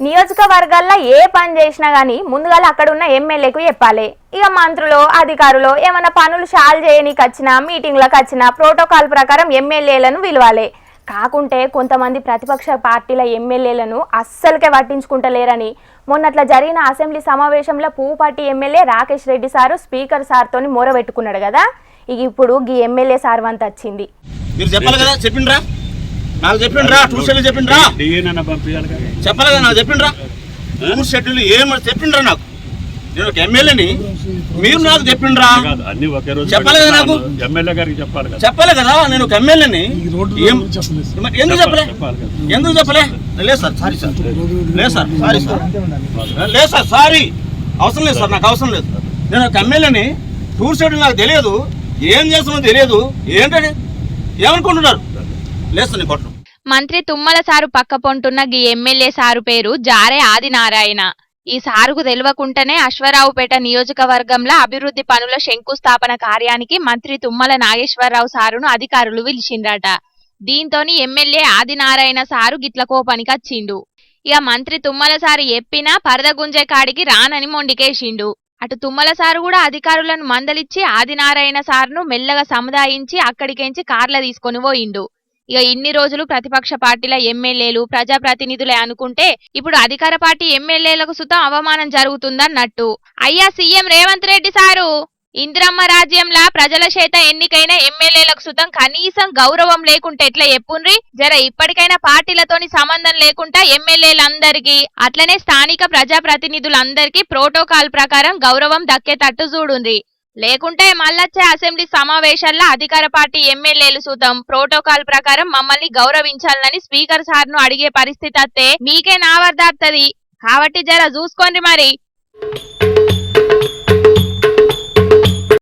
నియోజకవర్గాల్లో ఏ పని చేసినా గానీ ముందుగా అక్కడ ఉన్న ఎమ్మెల్యేకు చెప్పాలి. ఇక మంత్రులు అధికారులు ఏమైనా పనులు షాల్ చేయనీకి వచ్చినా మీటింగ్లకు వచ్చినా ప్రోటోకాల్ ప్రకారం ఎమ్మెల్యేలను పిలవాలి. కాకుంటే కొంతమంది ప్రతిపక్ష పార్టీల ఎమ్మెల్యేలను అస్సలకే పట్టించుకుంటలేరని మొన్నట్లా జరిగిన అసెంబ్లీ సమావేశంలో పూపాటి MLA Rakesh Reddy sir speaker సార్తోని మొరబెట్టుకున్నాడు కదా. ఇక ఇప్పుడు ఈ ఎమ్మెల్యే సార్ వంత వచ్చింది. మీరు చెప్పాలి కదా, చెప్పిండ్రా నాకు చెప్పిండ్రా, టూర్ షెడ్యూల్ చెప్పిండ్రా, చెప్పాలి కదా నాకు చెప్పిండ్రా, టూర్ షెడ్యూల్ ఏమని చెప్పిండ్రా నాకు. నేను ఒక ఎమ్మెల్యేని, మీరు నాకు చెప్పిండ్రా, చెప్పాలి కదా నాకు, చెప్పాలి కదా నేను ఒక ఎమ్మెల్యేని. ఎందుకు చెప్పలే, ఎందుకు చెప్పలే? లేదు సార్, సారీ సార్, లేదు సార్, సారీ సార్, లేదు సార్, సారీ, అవసరం లేదు సార్, నాకు అవసరం లేదు. నేను ఒక ఎమ్మెల్యేని, టూర్ షెడ్యూల్ నాకు తెలియదు, ఏం చేస్తున్నా తెలియదు, ఏంటని ఏమనుకుంటున్నారు? లేదు సార్, నేను కొట్టను. మంత్రి తుమ్మల సారు పక్క పొంటున్న గీ ఎమ్మెల్యే సారు పేరు జారే ఆదినారాయణ. ఈ సారుకు తెలియకుండానే అశ్వరావుపేట నియోజకవర్గంలో అభివృద్ధి పనుల శంకుస్థాపన కార్యానికి మంత్రి తుమ్మల నాగేశ్వరరావు సారును అధికారులు పిలిచిండ్రట. దీంతోని ఎమ్మెల్యే ఆదినారాయణ సారు గిట్ల కోపానికి వచ్చిండు. ఇక మంత్రి తుమ్మల సారు ఎప్పినా పరదగుంజే కాడికి రానని మొండికేసిండు. అటు తుమ్మల సారు కూడా అధికారులను మందలిచ్చి ఆదినారాయణ సారును మెల్లగా సముదాయించి అక్కడికేంచి కార్ల తీసుకొని పోయిండు. ఇక ఇన్ని రోజులు ప్రతిపక్ష పార్టీల ఎమ్మెల్యేలు ప్రజాప్రతినిధులే అనుకుంటే ఇప్పుడు అధికార పార్టీ ఎమ్మెల్యేలకు సుతం అవమానం జరుగుతుందన్నట్టు. అయ్యా సీఎం రేవంత్ రెడ్డి సారు, ఇందిరమ్మ రాజ్యంలా ప్రజల చేత ఎన్నికైన ఎమ్మెల్యేలకు సుతం కనీసం గౌరవం లేకుంటే ఎట్లా చెప్పుండ్రి. జర ఇప్పటికైనా పార్టీలతోని సంబంధం లేకుండా ఎమ్మెల్యేలందరికీ అట్లనే స్థానిక ప్రజాప్రతినిధులందరికీ ప్రోటోకాల్ ప్రకారం గౌరవం దక్కేటట్టు చూడుండ్రి. లేకుంటే మళ్ళొచ్చే అసెంబ్లీ సమావేశాల్లో అధికార పార్టీ ఎమ్మెల్యేలు సుతం ప్రోటోకాల్ ప్రకారం మమ్మల్ని గౌరవించాలని స్పీకర్ సార్ను అడిగే పరిస్థితి వస్తే మీకే నావర్దార్తది. కాబట్టి జర చూసుకోండి మరి.